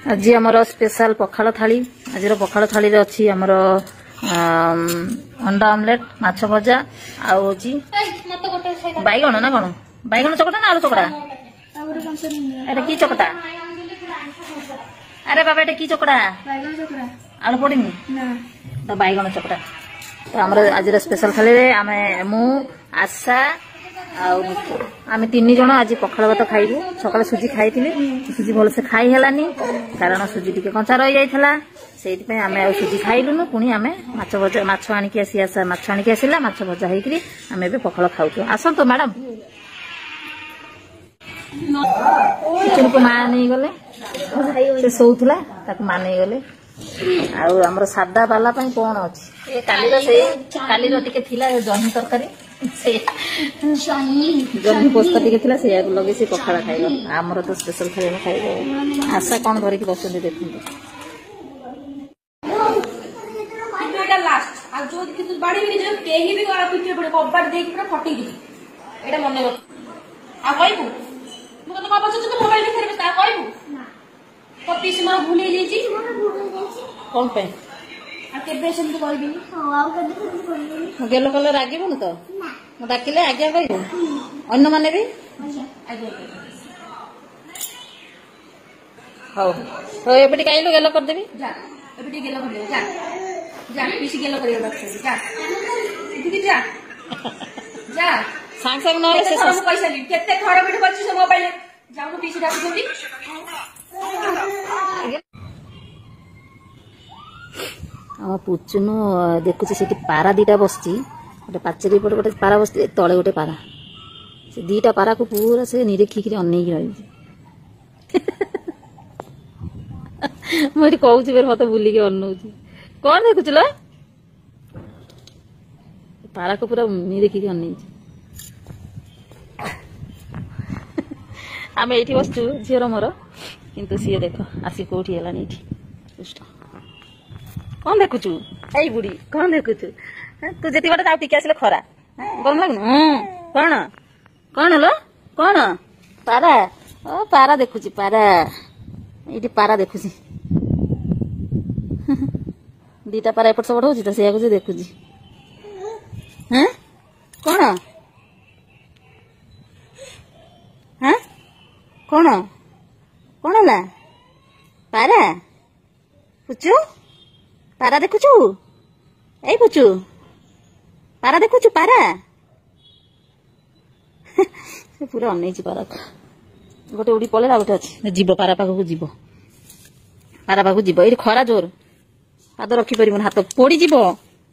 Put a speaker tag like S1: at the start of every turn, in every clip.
S1: आज आमर स्पेशल पखाड़ थाली आज पखाड़ थाली अच्छी आमर अंडा ऑमलेट माछ भजा आउ बैगण ना कौन बैगण चकटा ना आलू चकटा एटा की चकटा अरे बाबा एटा की चकटा आलू पड़नी तो बैगण चकटा तो आमर आज स्पेशल थाली आमे मु आशा आम तीन जन आज पखाड़ भात खाइबू सकाल सुजी खाई सुजी भलसे खाई हेलानी कारण सुजी टी कंचा रही जाइला से आम सुजी खाइलुनु पुणी आम माछ भजा माछ आणिकी आसी आशा माछ आणिकी आसिला माछ भजा होकर आम ए पखाड़ खाऊ आसतु मैडम किचन को माँ नहीं गले से शोला माँ नहीं गले आमर सादा बाला कौन अच्छी काली जह्नी तरकारी जह्नी पोस्ता टी से लगे से पखाड़ खाइब आमर तो स्पेशल खाइबा खाइब आशा कौन धरिकी बस देखते कौन पे गेलो कल रागबुन तो डाकिले आज्ञा कहू अन्न माने भी हाँ तो ये कहीं गेलो करदेवी सांग सांग ना आम पुचुनु देखुची से पारा दीटा बसची गोटे पाचेरी पटे गोटे पारा बस तले गोटे पारा से दीटा पारा को पूरा से निरीक्षिक अनेक रही मुझे कहूँ फिर मत बुलिक अनौची कौन देखुच पारा को पूरा निरीक्षिक अनेक आम ये बसचु झीर मोर किंतु सी देख आसी कौटी है दुष्ट कौन देखुचु आई बुढ़ी कौन देखुचु तू जी बाटे टिके आसिले खरा गरम लगुन कौन कौन लो कौन पारा ओ पारा देखुची पारा ये पारा देखुची दीटा पारा एपट सेपट होची तो से देखुची हाँ कौन हाँ कौन कौन है पारा पुचु पारा देखुचु ए पुचु पारा देखुचु पारा से पूरा अनेक पारा गोटे उड़ी पड़ेगा गोटे अच्छी जीव पारा पाखक जीव पारा पाखक जीव ये खरा जोर पाद रखिपर हाथ पड़ी जीव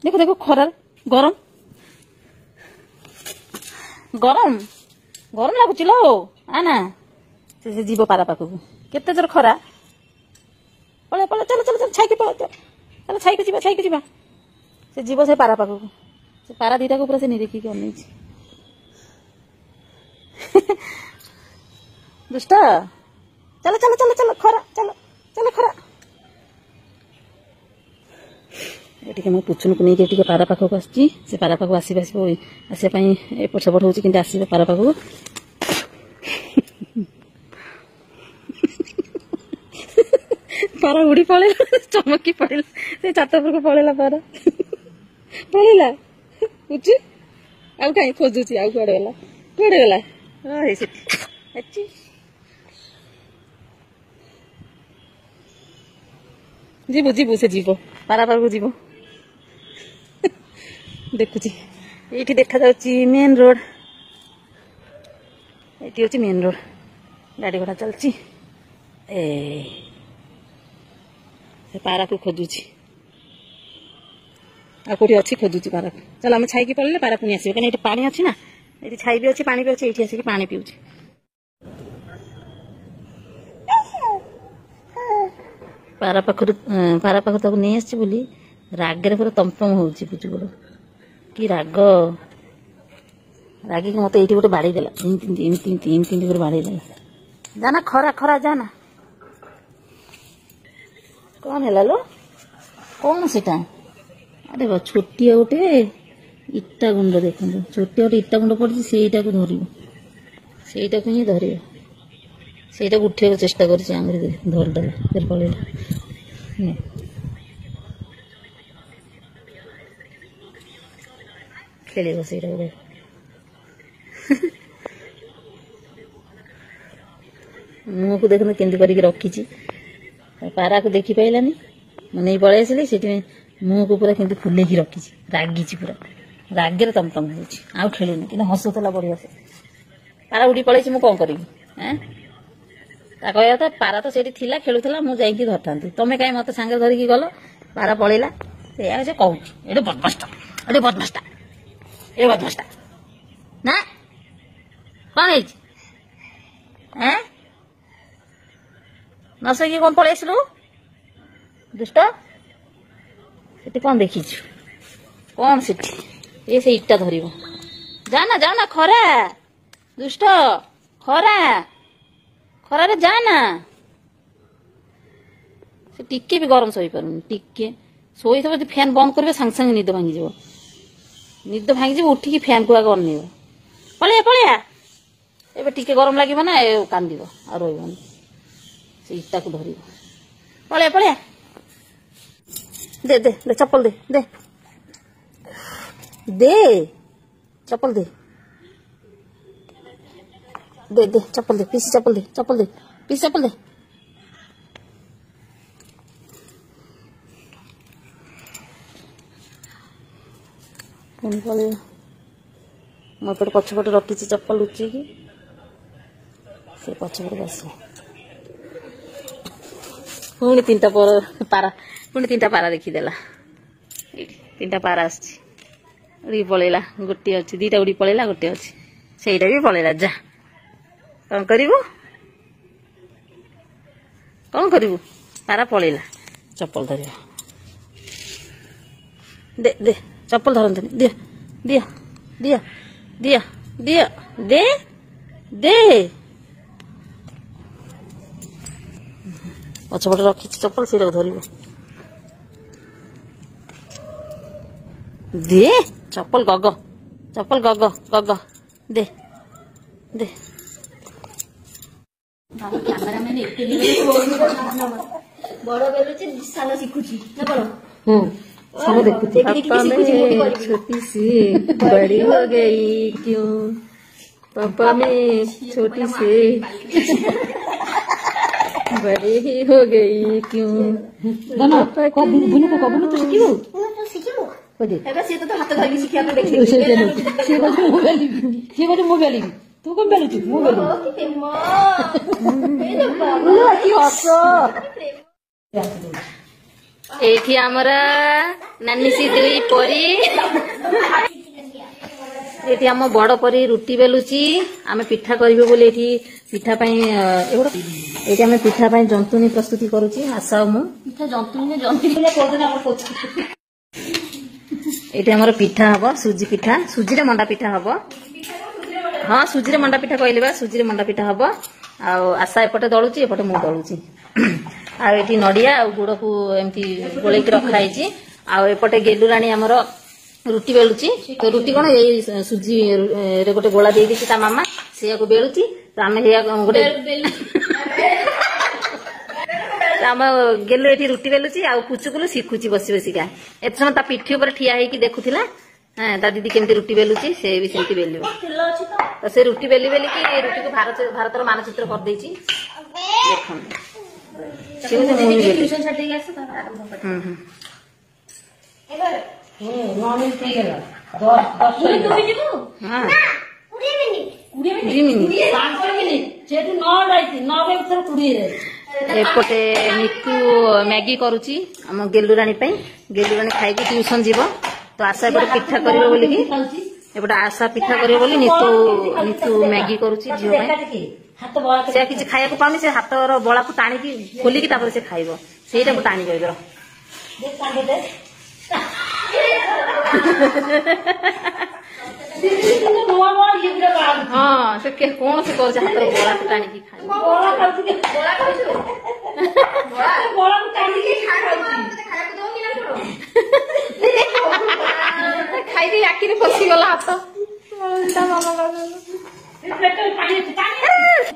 S1: देख देख खरा गरम गरम गरम लगुच लो आना से जीव पारा पाखक केते जोर खरा पड़े पड़े चलो चलो चलो छाई पड़ चलो छाई को जीवा से जीव से पारा पाखक से पारा दीटा को पूरा से निरीक्षिक अनेक दुष्ट चलो चलो चलो चलो खरा चलो चलो खरा ये मैं पुचुन को नहीं पारा पाखक आसी से पारा पाखक आसपाई एपट सेपट हो आसवे पारा पाखक पारा उड़ी पड़ेगा चमकी पड़ेगा से छात को पड़ेगा पारा पड़ेगा बुझी आउ कहीं खोजुची आउ कड़े गला जीव जीव से जीव पारा पाखक जीव देखुची ये देखा जाउची मेन रोड ये हूँ मेन रोड गाड़ी घोड़ा चलची ए पारा को खोजुची आ कौटी अच्छी खोजुची पारा को चल आम छाई पड़े पारा पुणी आस कहीं पानी अच्छी ना ये छाई भी अच्छी पानी भी अच्छी ये आसिक पानी पीऊँ पारा पाखर नहीं आसी बोली रागरे पूरा तमतम होची पुचुगुड़ कि राग रागिक मत ये गोटे बाड़ी देला इमती बाड़ी देला जाना खरा खरा जाना कौन है लो कौन सेटा अरे छोटिया गोटे इटा गुंड देखो छोटिया गोटे इटा गुंड पड़ी से धर से ही धर ସେଇଟା ଉଠିବାକୁ ଚେଷ୍ଟା କରିଛି ଆଙ୍ଗୁଳି ଧରିଦେଲା ଫେର ପଳେଇଲା। ଖେଳିବ ସେଇଟା ଗୋଟେ ମୁହଁକୁ ଦେଖୁନ କେମିତି କରିକି ରଖିଛି। ପାରାକୁ ଦେଖି ପାଇଲାନି ମୁଁ ନେଇ ପଳେଇ ଆସିଲି ସେଥିପାଇଁ ମୁହଁକୁ ପୁରା କେମିତି ଫୁଲେଇକି ରଖିଛି। ରାଗିଛି ପୁରା ରାଗରେ ତମତମ ହେଉଛି ଆଉ ଖେଳୁନି କିନ୍ତୁ ହସୁଥିଲା ବଢିଆ ସେ। ପାରା ଉଠି ପଳେଇଛି ମୁଁ କଣ କରିବି? ତା କହିବା କଥା ପାରା ତ ସେଇଠି ଥିଲା ଖେଳୁଥିଲା ମୁଁ ଯାଇକି ଧରିଥାନ୍ତି ତମେ କାହିଁ ମତେ ସାଙ୍ଗରେ ଧରିକି ଗଲ? ପାରା ପଳେଇଲା ସେଇଆ ସେ କହୁଛି ଏଠି ବଦମାସଟା ଏଠି ବଦମାସଟା ଏ ବଦମାସଟା ନା କଣ ହେଇଛି? ନ ଶୋଇକି କଣ ପଳେଇ ଆସିଲୁ ଦୁଷ୍ଟ? ସେଠି କଣ ଦେଖିଛୁ? କଣ ସେଠି? ଏ ସେ ଇଟା ଧରିବ। ଯାନା ଯାନା ଖରା ଦୁଷ୍ଟ ଖରାରେ ଯାନା। ସେ ଟିକେ ବି ଗରମ ଶୋଇପାରୁନି ଟିକେ ଶୋଇଥିବ ଯଦି ଫ୍ୟାନ୍ ବନ୍ଦ କରିବେ ସାଙ୍ଗେ ସାଙ୍ଗେ ନିଦ ଭାଙ୍ଗିଯିବ। ନିଦ ଭାଙ୍ଗିଯିବ ଉଠିକି ଫ୍ୟାନ୍କୁ ଆଗ ଅନେଇବ। ପଳେଇଆ ଏବେ ଟିକେ ଗରମ ଲାଗିବ ନା କାନ୍ଦିବ ଆଉ ରହିବନି। ସେ ଇଟାକୁ ଧରିବ। ପଳେଇଆ ଦେ ଦେ ଦେ ଚପଲ ଦେ ଦେ ଦେ ଚପଲ ଦେ दे दे चप्पल दे पीसी चप्पल दे पीसी चप्पल दे। मैं पछपटे रखी चप्पल लुचिकी से पछपटे बस पुणी तीन पारा पुणी तीन पारा देखीदेला। तीन पारा उड़ी पलैला गोटे अच्छी दीटा उड़ी पलैला गोटे अच्छी ସେଇଟା ବି ପଳେଇଲା। ଯା କଣ କରିବୁ ପାରା ପଳେଇଲା। ଚପଲ ଧରିବ ଦେ ଦେ ଚପଲ ଧରନ୍ତୁନି ଦିଅ ଦିଅ ଦିଅ ଦିଅ ଦିଅ ଦେ ଦେ ପଛପଟେ ରଖିଛି ଚପଲ ସେଇଟାକୁ ଧରିବ। ଦେ ଚପଲ ଗଗ दे दे कैमरामैन बड़ बेलुची विशाल शिखुची ना बड़ सब देखुची पापा में छोटी सी बड़ी हो गई क्यों पापा में छोटी सी बड़ी ही हो गई क्यों पापा बुनु को कबनु तो शिखिबो एटा से तो हाथ धरि शिखिया तो देखि से मो बेली तू कोन बेलुची मो बेली ए बाबा की हसो एठी हमरा नानी सी दुई परी एठी हम बड़ परी रुटी बेलुची आमे पिठा करिबो बोले एठी पिठा पई एठी आमे पिठा पई जंतुनी प्रस्तुति करूची। आशा मु पिठा जंतुनी कोदना हमर कोच एठी हमर पिठा हबो सुजी पिठा सुजी रे मंडा पिठा हबो। हाँ सुजी रे मंडा पिठा कहले बा सुजी रे मंडा पिठा हबो। आ आशा एपटे दळुची एपटे मु दळुची आ एठी नडिया आ गुड़ को एमती गोले की रखा है। आ एपटे गेलुराणी हमर रुटी बेलुची तो रुटी कोन ए सुजी रे गोटे गोला दे देची ता मामा सेया को बेलुची तो आमे हेया गोटे आम गेलु एठी रुटी बेलुची आ पुचुकुलु शिखुची बसी बसिका एत समय ता पिठी ऊपर ठिया हेकी देखुथिला। हां ता दीदी केमती रुटी बेलुची से भी सेमती बेलियो तो से रुटी बेली बेली की रुटी को भारतर मानचित्र कर देची देखन ट्यूशन छाटी गया से एपटे निकू मैगी करुची आम गेलुराणी गेलुराणी खाई ट्यूशन जीव तो आशा एपटे पिठा करिवो बोली कि एपटे आशा पिठा करिवो बोली नितू नितू मैगी करुची झियो से किसी खाया को पानी से हाथर बड़ा को टाणी खोलिकी से खाइब ସେଇଟା को टाणी कर हाँ से कौन से कर हाथर बड़ा को टाणी खाई आखिरी फसीगला हाथ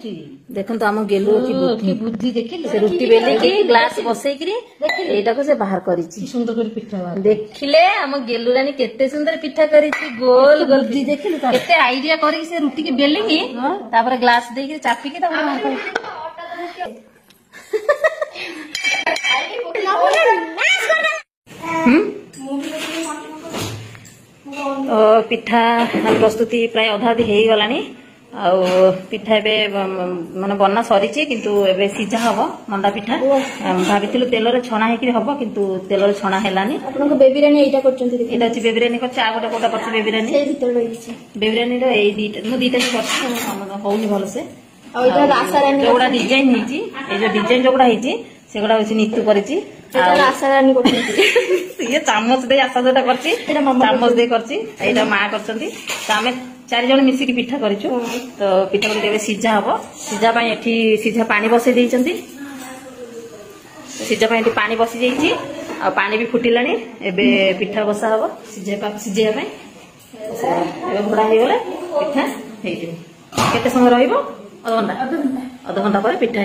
S1: देखो आम गेलु की बुद्धि देखिले से रुटी बेले की ग्लास बसैकरी एटा को से बाहर करिछि सुंदर कर पिठा देखिले आम गेलु रानी केते सुंदर पिठा करिछि गोल गोल बुद्धि देखिले केते आईडिया करी से रुटी के बेले की तापर ग्लास दे के चापी के तापर पिठा प्रस्तुति प्राय अधा अधि हो गलानी पिठा माने बना सरी किंतु एबे सिझा हम मंडा पिठा भाभी तेल छणा होकर हम किंतु तेल छणा हेलानी
S2: बेबीरानी एटा करछन्ती
S1: एटा अछि बेबीरानी करछ आ गोटे कोटा करछ बेबीरानी
S2: से भीतर रहिछि
S1: बेबीरानी रो ए दीटा मु दीटा करछ होउनी भलो से
S2: आ एटा आशारानी
S1: जोडा डिजाइन हिची ए जो डिजाइन जोडा हिची सेगुडा होछि नीतू करिछि
S2: एटा आशारानी करछन्ती
S1: ये चामच दे आशा जोटा करछि एटा चामच दे करछि एटा मा करछन्ती त आमे 4 जण मिसिकी पिठा करिछु तो पिठा को देबे सिझा हबो सिझा पई एठी सिझा पानी बसे देइचंती सिझा पई एठी पानी बसी जाइछि आ पानी भी फुटिलानी एबे पिठा बसा हबो सिझा पई एबे घोड़ा हे गेले पिठा हेइछि केते समय रहइबो आधा घंटा पर पिठा